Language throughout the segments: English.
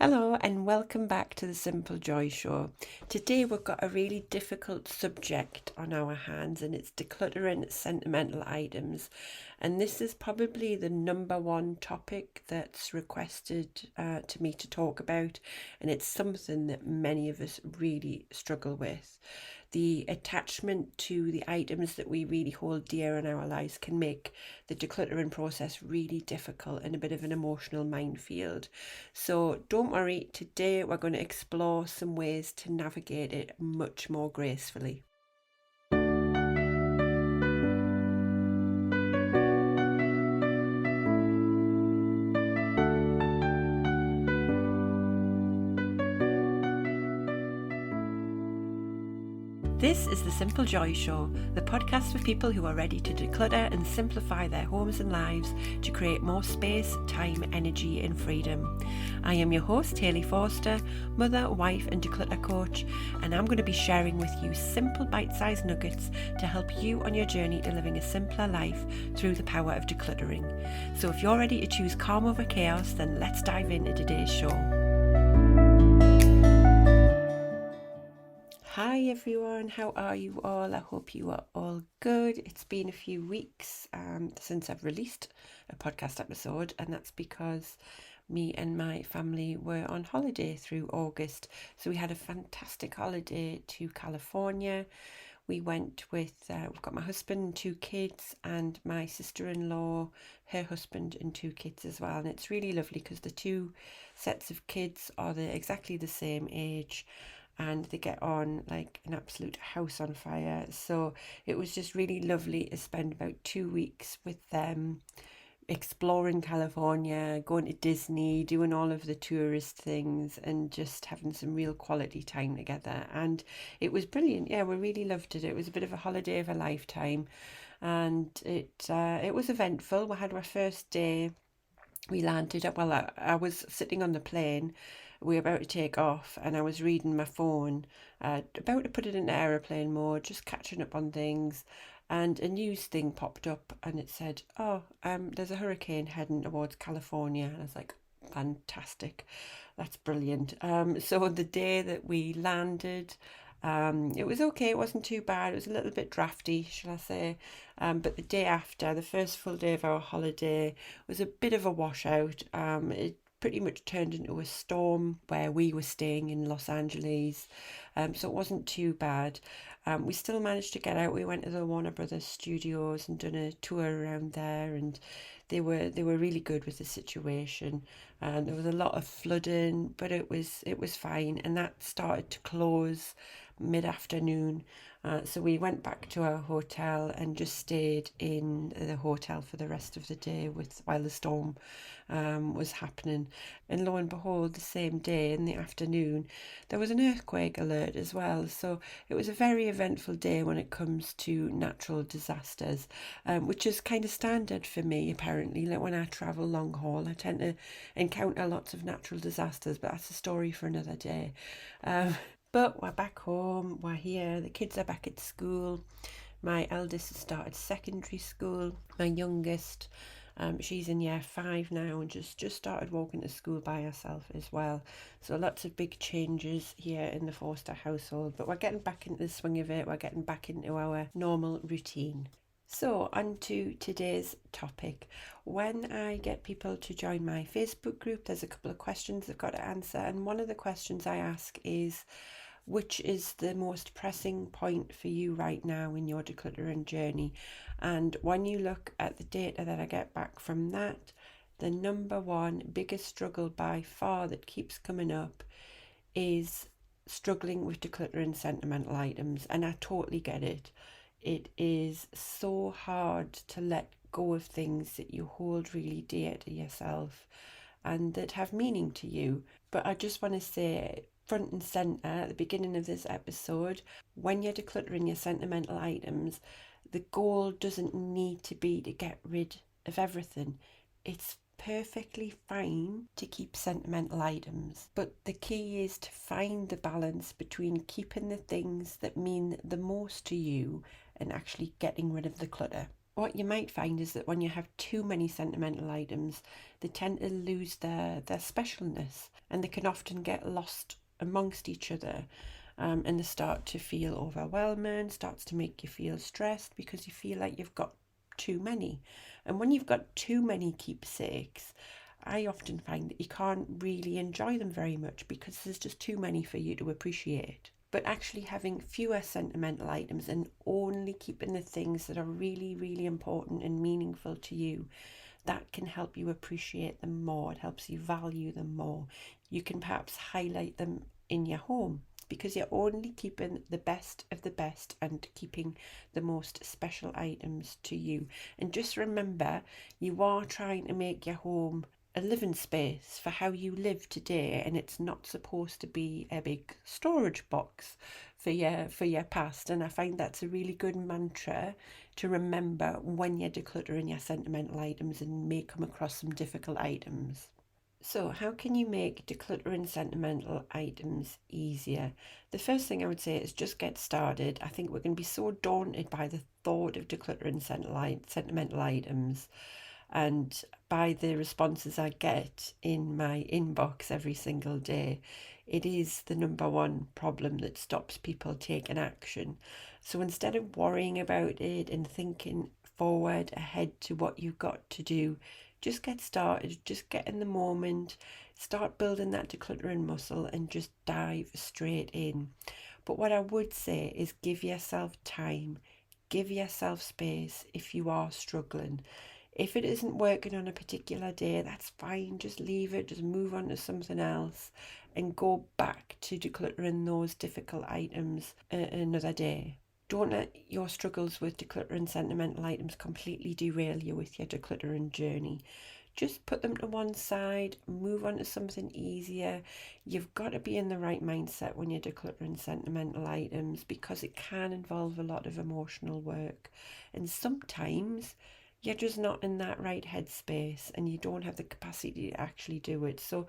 Hello and welcome back to the Simple Joy Show. Today we've got a really difficult subject on our hands and it's decluttering sentimental items. And this is probably the number one topic that's requested to me to talk about, and it's something that many of us really struggle with. The attachment to the items that we really hold dear in our lives can make the decluttering process really difficult and a bit of an emotional minefield. So don't worry, today we're going to explore some ways to navigate it much more gracefully. This is the Simple Joy Show, the podcast for people who are ready to declutter and simplify their homes and lives to create more space, time, energy and freedom. I am your host, Hayley Forster, mother, wife and declutter coach, and I'm going to be sharing with you simple bite-sized nuggets to help you on your journey to living a simpler life through the power of decluttering. So if you're ready to choose calm over chaos, then let's dive into today's show. Hi everyone, how are you all? I hope you are all good. It's been a few weeks since I've released a podcast episode, and that's because me and my family were on holiday through August. So we had a fantastic holiday to California. We went with, we've got my husband and two kids and my sister-in-law, her husband and two kids as well. And it's really lovely because the two sets of kids are exactly the same age, and they get on like an absolute house on fire. So it was just really lovely to spend about 2 weeks with them, exploring California, going to Disney, doing all of the tourist things and just having some real quality time together. And it was brilliant. Yeah, we really loved it. It was a bit of a holiday of a lifetime, and it was eventful. We had our first day. We landed up, well, I was sitting on the plane. We were about to take off and I was reading my phone, about to put it in aeroplane mode, just catching up on things. And a news thing popped up and it said, there's a hurricane heading towards California. And I was like, fantastic, that's brilliant. So the day that we landed, it was okay, it wasn't too bad. It was a little bit drafty, shall I say. But the day after, the first full day of our holiday, was a bit of a washout. It pretty much turned into a storm where we were staying in Los Angeles. So it wasn't too bad. We still managed to get out. We went to the Warner Brothers studios and done a tour around there, and they were really good with the situation. And there was a lot of flooding, but it was fine. And that started to close mid-afternoon. So we went back to our hotel and just stayed in the hotel for the rest of the day while the storm was happening. And lo and behold, the same day in the afternoon, there was an earthquake alert as well. So it was a very eventful day when it comes to natural disasters, which is kind of standard for me apparently. Like when I travel long haul, I tend to encounter lots of natural disasters, but that's a story for another day. But we're back home, we're here, the kids are back at school. My eldest has started secondary school. My youngest, she's in year 5 now and just started walking to school by herself as well. So lots of big changes here in the Forster household, but we're getting back into the swing of it. We're getting back into our normal routine. So, on to today's topic. When I get people to join my Facebook group, there's a couple of questions they've got to answer. And one of the questions I ask is, which is the most pressing point for you right now in your decluttering journey? And when you look at the data that I get back from that, the number one biggest struggle by far that keeps coming up is struggling with decluttering sentimental items. And I totally get it. It is so hard to let go of things that you hold really dear to yourself and that have meaning to you. But I just want to say, front and centre at the beginning of this episode, when you're decluttering your sentimental items, the goal doesn't need to be to get rid of everything. It's perfectly fine to keep sentimental items, but the key is to find the balance between keeping the things that mean the most to you and actually getting rid of the clutter. What you might find is that when you have too many sentimental items, they tend to lose their specialness, and they can often get lost amongst each other. And they start to feel overwhelming, starts to make you feel stressed because you feel like you've got too many. And when you've got too many keepsakes, I often find that you can't really enjoy them very much because there's just too many for you to appreciate. But actually having fewer sentimental items and only keeping the things that are really, really important and meaningful to you, that can help you appreciate them more. It helps you value them more. You can perhaps highlight them in your home because you're only keeping the best of the best and keeping the most special items to you. And just remember, you are trying to make your home a living space for how you live today, and it's not supposed to be a big storage box for your past. And I find that's a really good mantra to remember when you're decluttering your sentimental items and may come across some difficult items. So, how can you make decluttering sentimental items easier? The first thing I would say is just get started. I think we're going to be so daunted by the thought of decluttering sentimental items and by the responses I get in my inbox every single day. It is the number one problem that stops people taking action. So instead of worrying about it and thinking forward ahead to what you've got to do, just get started, just get in the moment, start building that decluttering muscle and just dive straight in. But what I would say is give yourself time, give yourself space if you are struggling. If it isn't working on a particular day, that's fine. Just leave it, just move on to something else and go back to decluttering those difficult items another day. Don't let your struggles with decluttering sentimental items completely derail you with your decluttering journey. Just put them to one side, move on to something easier. You've got to be in the right mindset when you're decluttering sentimental items because it can involve a lot of emotional work. And sometimes you're just not in that right headspace and you don't have the capacity to actually do it. So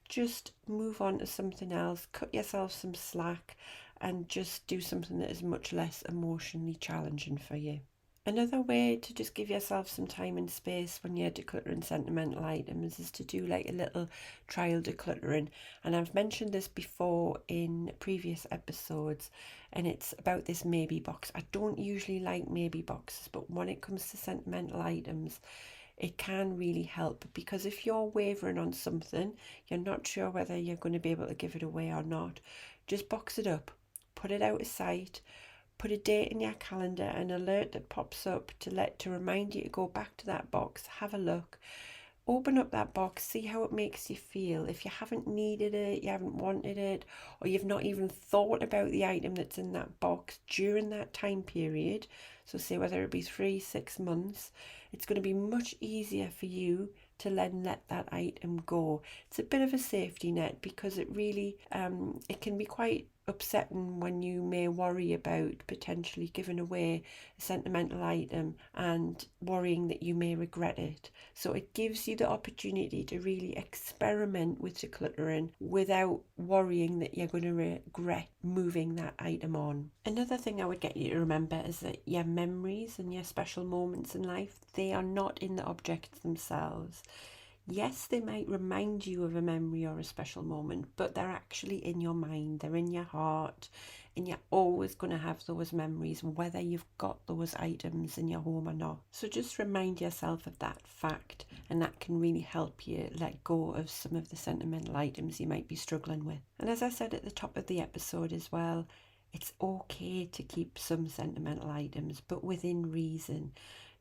just move on to something else, cut yourself some slack, and just do something that is much less emotionally challenging for you. Another way to just give yourself some time and space when you're decluttering sentimental items is to do like a little trial decluttering. And I've mentioned this before in previous episodes, and it's about this maybe box. I don't usually like maybe boxes, but when it comes to sentimental items, it can really help because if you're wavering on something, you're not sure whether you're going to be able to give it away or not, just box it up, put it out of sight. Put a date in your calendar, an alert that pops up to remind you to go back to that box, have a look, open up that box, see how it makes you feel. If you haven't needed it, you haven't wanted it, or you've not even thought about the item that's in that box during that time period, so say whether it be 3-6 months, it's going to be much easier for you to then let that item go. It's a bit of a safety net because it really it can be quite upsetting when you may worry about potentially giving away a sentimental item and worrying that you may regret it. So it gives you the opportunity to really experiment with decluttering without worrying that you're going to regret moving that item on. Another thing I would get you to remember is that your memories and your special moments in life, they are not in the objects themselves. Yes, they might remind you of a memory or a special moment, but they're actually in your mind, they're in your heart, and you're always going to have those memories, whether you've got those items in your home or not. So just remind yourself of that fact, and that can really help you let go of some of the sentimental items you might be struggling with. And as I said at the top of the episode as well, it's okay to keep some sentimental items, but within reason.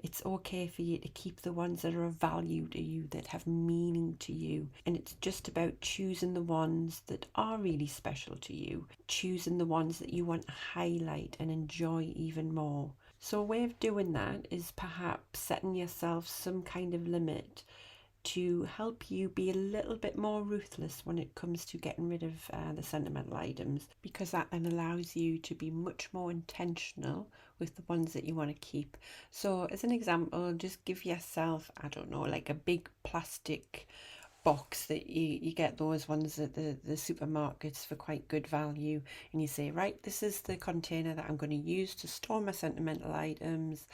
It's okay for you to keep the ones that are of value to you, that have meaning to you. And it's just about choosing the ones that are really special to you, choosing the ones that you want to highlight and enjoy even more. So a way of doing that is perhaps setting yourself some kind of limit to help you be a little bit more ruthless when it comes to getting rid of the sentimental items, because that then allows you to be much more intentional with the ones that you want to keep. So as an example, just give yourself, I don't know, like a big plastic box that you get those ones at the supermarkets for quite good value, and you say, right, this is the container that I'm going to use to store my sentimental items.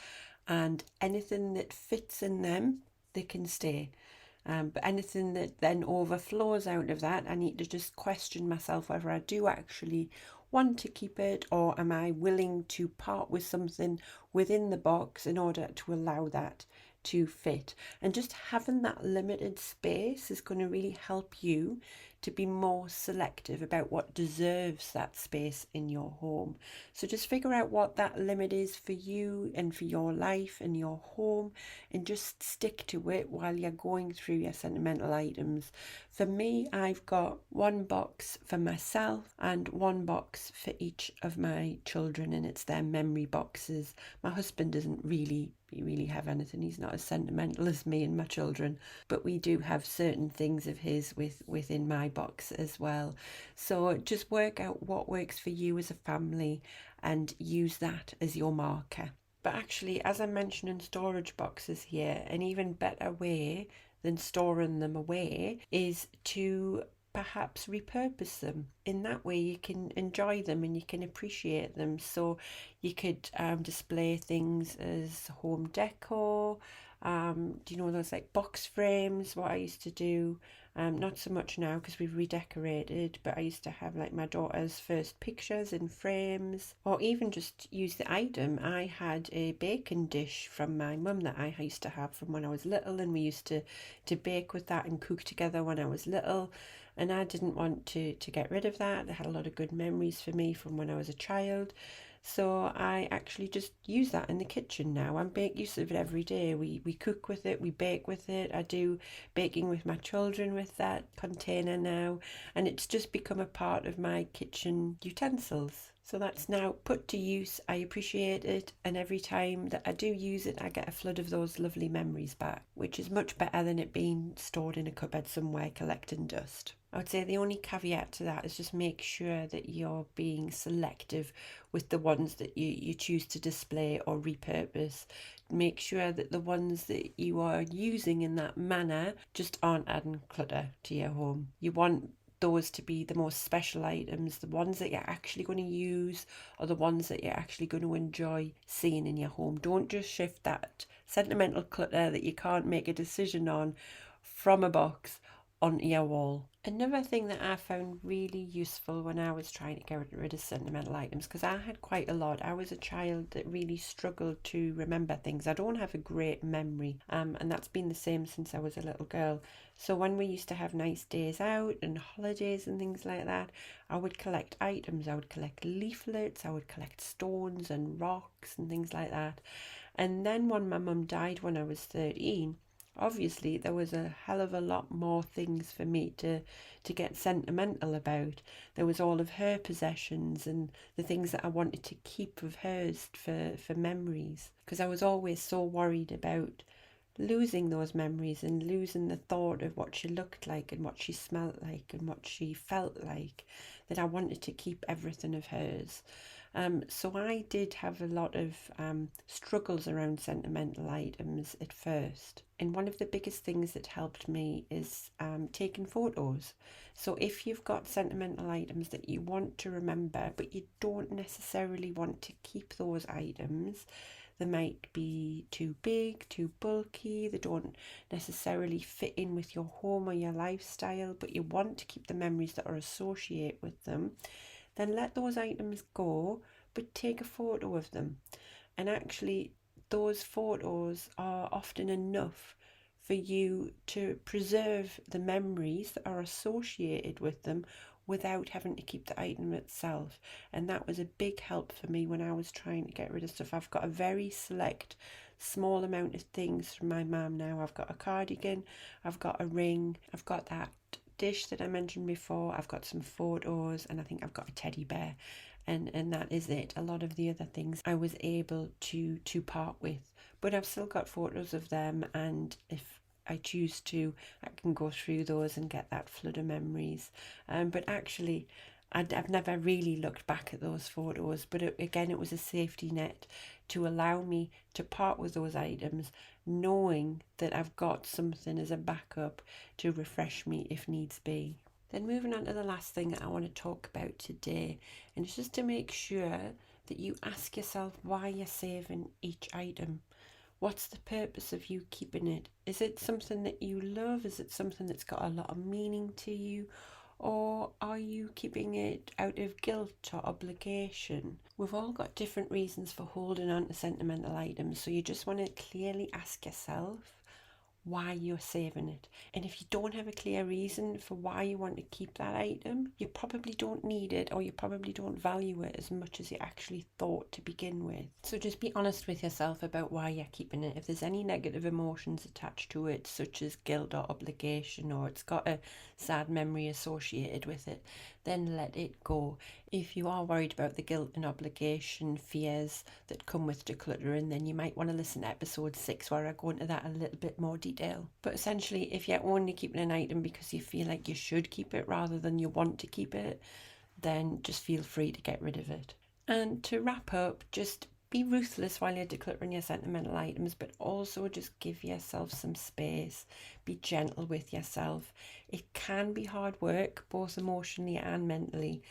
and anything that fits in them, they can stay. But anything that then overflows out of that, I need to just question myself whether I do actually want to keep it, or am I willing to part with something within the box in order to allow that to fit. And just having that limited space is going to really help you to be more selective about what deserves that space in your home. So just figure out what that limit is for you and for your life and your home, and just stick to it while you're going through your sentimental items. For me, I've got one box for myself and one box for each of my children, and it's their memory boxes. My husband doesn't really have anything. He's not as sentimental as me and my children, but we do have certain things of his within my box as well. So just work out what works for you as a family and use that as your marker. But actually, as I mentioned in storage boxes here, an even better way than storing them away is to perhaps repurpose them. In that way, you can enjoy them and you can appreciate them. So you could display things as home decor. Do you know those like box frames? What I used to do, not so much now because we've redecorated, but I used to have like my daughter's first pictures in frames, or even just use the item. I had a baking dish from my mum that I used to have from when I was little, and we used to bake with that and cook together when I was little. And I didn't want to get rid of that. It had a lot of good memories for me from when I was a child. So I actually just use that in the kitchen now. I make use of it every day. We cook with it, we bake with it. I do baking with my children with that container now, and it's just become a part of my kitchen utensils. So that's now put to use. I appreciate it, and every time that I do use it, I get a flood of those lovely memories back, which is much better than it being stored in a cupboard somewhere collecting dust. I would say the only caveat to that is just make sure that you're being selective with the ones that you choose to display or repurpose. Make sure that the ones that you are using in that manner just aren't adding clutter to your home. You want those to be the most special items, the ones that you're actually going to use, or the ones that you're actually going to enjoy seeing in your home. Don't just shift that sentimental clutter that you can't make a decision on from a box onto your wall. Another thing that I found really useful when I was trying to get rid of sentimental items, because I had quite a lot. I was a child that really struggled to remember things. I don't have a great memory, and that's been the same since I was a little girl. So when we used to have nice days out and holidays and things like that, I would collect items. I would collect leaflets, I would collect stones and rocks and things like that. And then when my mum died when I was 13, obviously there was a hell of a lot more things for me to get sentimental about. There was all of her possessions and the things that I wanted to keep of hers for memories, because I was always so worried about losing those memories and losing the thought of what she looked like and what she smelled like and what she felt like, that I wanted to keep everything of hers. So I did have a lot of struggles around sentimental items at first. And one of the biggest things that helped me is taking photos. So if you've got sentimental items that you want to remember, but you don't necessarily want to keep those items, they might be too big, too bulky, they don't necessarily fit in with your home or your lifestyle, but you want to keep the memories that are associated with them, then let those items go, but take a photo of them. And actually, those photos are often enough for you to preserve the memories that are associated with them without having to keep the item itself. And that was a big help for me when I was trying to get rid of stuff. I've got a very select small amount of things from my mum now. I've got a cardigan, I've got a ring, I've got that dish that I mentioned before, I've got some photos, and I think I've got a teddy bear, and that is it. A lot of the other things I was able to part with, but I've still got photos of them, and if I choose to, I can go through those and get that flood of memories. But actually, I've never really looked back at those photos, but again, it was a safety net to allow me to part with those items, knowing that I've got something as a backup to refresh me if needs be. Then moving on to the last thing that I want to talk about today, and it's just to make sure that you ask yourself why you're saving each item. What's the purpose of you keeping it? Is it something that you love? Is it something that's got a lot of meaning to you? Or are you keeping it out of guilt or obligation? We've all got different reasons for holding on to sentimental items, so you just want to clearly ask yourself why you're saving it. And if you don't have a clear reason for why you want to keep that item, you probably don't need it, or you probably don't value it as much as you actually thought to begin with. So just be honest with yourself about why you're keeping it. If there's any negative emotions attached to it, such as guilt or obligation, or it's got a sad memory associated with it, then let it go. If you are worried about the guilt and obligation fears that come with decluttering, then you might want to listen to episode 6 where I go into that a little bit more detail. But essentially, if you're only keeping an item because you feel like you should keep it rather than you want to keep it, then just feel free to get rid of it. And to wrap up, just be ruthless while you're decluttering your sentimental items, but also just give yourself some space. Be gentle with yourself. It can be hard work, both emotionally and mentally.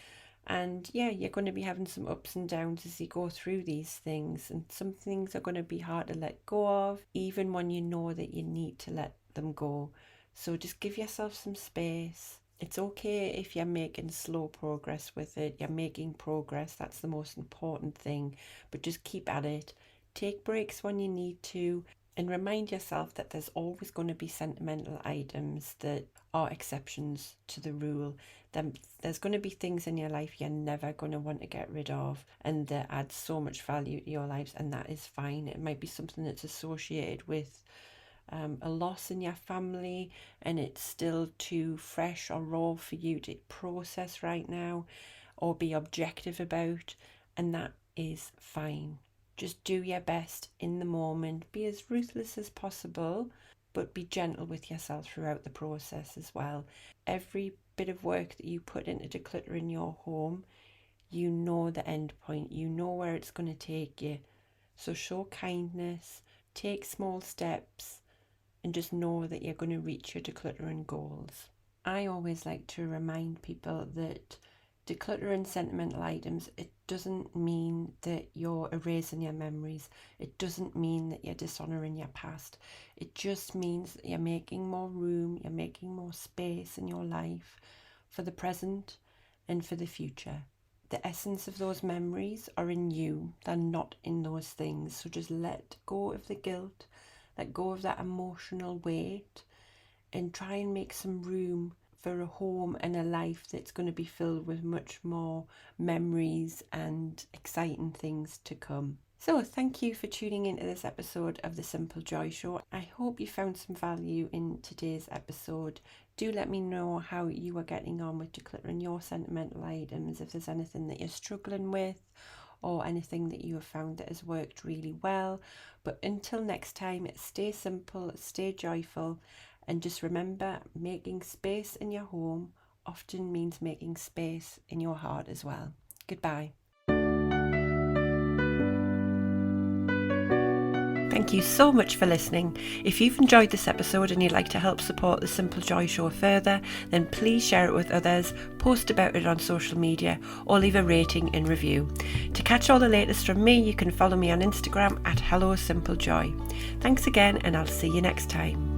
And yeah, you're going to be having some ups and downs as you go through these things. And some things are going to be hard to let go of, even when you know that you need to let them go. So just give yourself some space. It's okay if you're making slow progress with it. You're making progress. That's the most important thing. But just keep at it. Take breaks when you need to. And remind yourself that there's always going to be sentimental items that are exceptions to the rule. There's going to be things in your life you're never going to want to get rid of, and that add so much value to your lives, and that is fine. It might be something that's associated with a loss in your family, and it's still too fresh or raw for you to process right now or be objective about, and that is fine. Just do your best in the moment. Be as ruthless as possible, but be gentle with yourself throughout the process as well. Every bit of work that you put into decluttering your home, you know the end point. You know where it's going to take you. So show kindness, take small steps, and just know that you're going to reach your decluttering goals. I always like to remind people that decluttering sentimental items, it doesn't mean that you're erasing your memories. It doesn't mean that you're dishonouring your past. It just means that you're making more room, you're making more space in your life for the present and for the future. The essence of those memories are in you. They're not in those things. So just let go of the guilt, let go of that emotional weight, and try and make some room for a home and a life that's going to be filled with much more memories and exciting things to come. So thank you for tuning into this episode of The Simple Joy Show. I hope you found some value in today's episode. Do let me know how you are getting on with decluttering your sentimental items, if there's anything that you're struggling with or anything that you have found that has worked really well. But until next time, stay simple, stay joyful, and just remember, making space in your home often means making space in your heart as well. Goodbye. Thank you so much for listening. If you've enjoyed this episode and you'd like to help support The Simple Joy Show further, then please share it with others, post about it on social media, or leave a rating and review. To catch all the latest from me, you can follow me on Instagram at HelloSimpleJoy. Thanks again, and I'll see you next time.